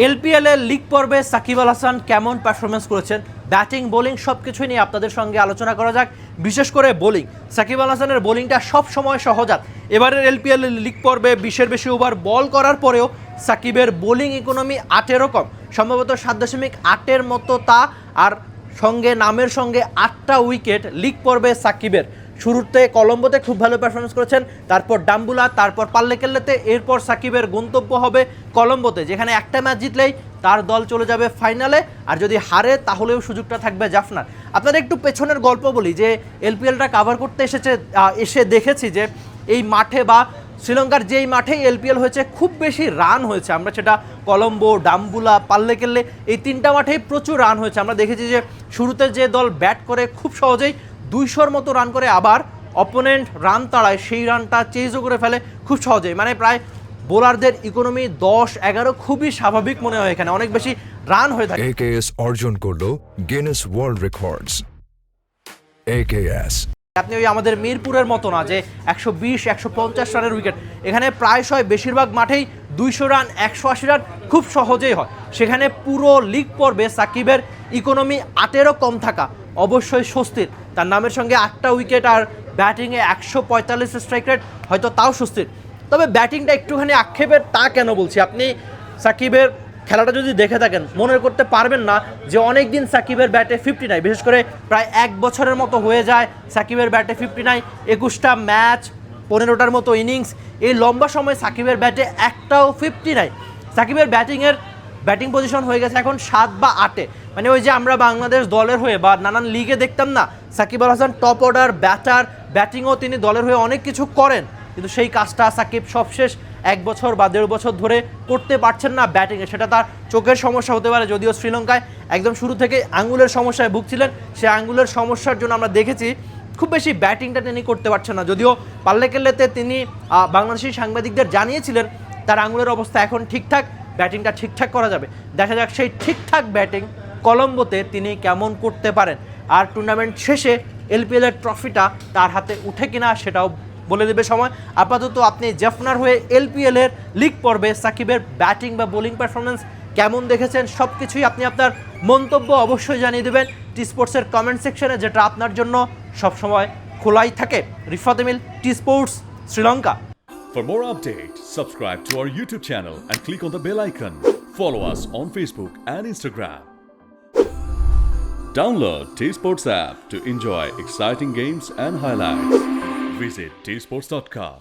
LPL এর league পর্বে সাকিব আল হাসান কেমন পারফরমেন্স করেছেন, ব্যাটিং বোলিং সব কিছুই নিয়ে আপনাদের সঙ্গে আলোচনা করা যাক। বিশেষ করে বোলিং, সাকিব আল হাসানের বোলিংটা সব সময় সহজাত। এবারের এলপিএল লিগ পর্বে 20-এর বেশি ওভার বল করার পরেও সাকিবের বোলিং ইকোনমি 8-এরও কম, সম্ভবত 7.8-এর মতো তা। আর সঙ্গে নামের সঙ্গে 8টা উইকেট লিগ পর্বে সাকিবের। শুরুতে কলম্বোতে খুব ভালো পারফরমেন্স করেছেন, তারপর ডাম্বুলা, তারপর পাল্লেকেল্লাতে, এরপর সাকিবের গন্তব্য হবে কলম্বোতে, যেখানে একটা ম্যাচ জিতলেই তার দল চলে যাবে ফাইনালে, আর যদি হারে তাহলেও সুযোগটা থাকবে জাফনার। আপনাদের একটু পেছনের গল্প বলি যে এলপিএলটা কাভার করতে এসে দেখেছি যে এই মাঠে বা শ্রীলঙ্কার যেই মাঠেই এলপিএল হয়েছে খুব বেশি রান হয়েছে। আমরা সেটা কলম্বো, ডাম্বুলা, পাল্লেকেল্লে এই 3টা মাঠেই প্রচুর রান হয়েছে। আমরা দেখেছি যে শুরুতে যে দল ব্যাট করে খুব সহজেই 200-র মতো রান করে, আবার অপোনেন্ট রান তাড়ায় সেই রানটা চেজও করে ফেলে খুব সহজেই। মানে প্রায় বোলারদের ইকোনমি 10-11 খুবই স্বাভাবিক মনে হয়, এখানে অনেক বেশি রান হয়ে থাকে। একেএস অর্জন করলো গিনেস ওয়ার্ল্ড রেকর্ডস। একেএস আপনি ওই আমাদের মিরপুরের মতো না যে 120-150 রানের উইকেট, এখানে প্রায়শই বেশিরভাগ মাঠেই 200 রান, 180 রান খুব সহজেই হয়। সেখানে পুরো লিগ পর্বে সাকিবের ইকোনমি 8-এরও কম থাকা অবশ্যই স্বস্তির। তার নামের সঙ্গে 8টা উইকেট আর ব্যাটিংয়ে 145 স্ট্রাইক রেট, হয়তো তাও স্বস্তির। তবে ব্যাটিংটা একটুখানি আক্ষেপের। তা কেন বলছি, আপনি সাকিবের খেলাটা যদি দেখে থাকেন মনে করতে পারবেন না যে অনেক দিন সাকিবের ব্যাটে 50 নাই, বিশেষ করে প্রায় 1 বছরের মতো হয়ে যায় সাকিবের ব্যাটে 50 নাই। 21টা ম্যাচ, 15টার মতো ইনিংস, এই লম্বা সময় সাকিবের ব্যাটে একটাও 50 নাই। সাকিবের ব্যাটিং পজিশন হয়ে গেছে এখন 7 বা 8-এ। মানে ওই যে আমরা বাংলাদেশ দলের হয়ে বা নানান লিগে দেখতাম না, Shakib Al Hasan top order batter, ব্যাটিংও তিনি দলের হয়ে অনেক কিছু করেন, কিন্তু সেই কাজটা সাকিব সবশেষ 1 বছর বা 1.5 বছর ধরে করতে পারছেন না ব্যাটিংয়ে। সেটা তার চোখের সমস্যা হতে পারে, যদিও শ্রীলঙ্কায় একদম শুরু থেকে আঙ্গুলের সমস্যায় ভুগছিলেন। সেই আঙ্গুলের সমস্যার জন্য আমরা দেখেছি খুব বেশি ব্যাটিংটা তিনি করতে পারছেন না। যদিও পাল্লেকেল্লাতে তিনি বাংলাদেশি সাংবাদিকদের জানিয়েছিলেন তার আঙ্গুলের অবস্থা এখন ঠিকঠাক, ব্যাটিংটা ঠিকঠাক করা যাবে। দেখা যাক সেই ঠিকঠাক ব্যাটিং কলম্বোতে তিনি কেমন করতে পারেন, আর টুর্নামেন্ট শেষে এলপিএলের ট্রফিটা তার হাতে উঠে কিনা সেটাও বলে দেবে সময়। আপাতত আপনি জাফনার হয়ে এলপিএলের লিগ পর্বে সাকিবের ব্যাটিং বা বোলিং পারফরমেন্স কেমন দেখেছেন, সব কিছুই আপনি আপনার মন্তব্য অবশ্যই জানিয়ে দেবেন টি স্পোর্টসের কমেন্ট সেকশনে, যেটা আপনার জন্য সবসময় খোলাই থাকে। Rifat Emil, T sports, Sri Lanka. For more updates, subscribe to our YouTube channel and click on the bell icon. Follow us on Facebook and Instagram. Download T-Sports app to enjoy exciting games and highlights. Visit tsports.com.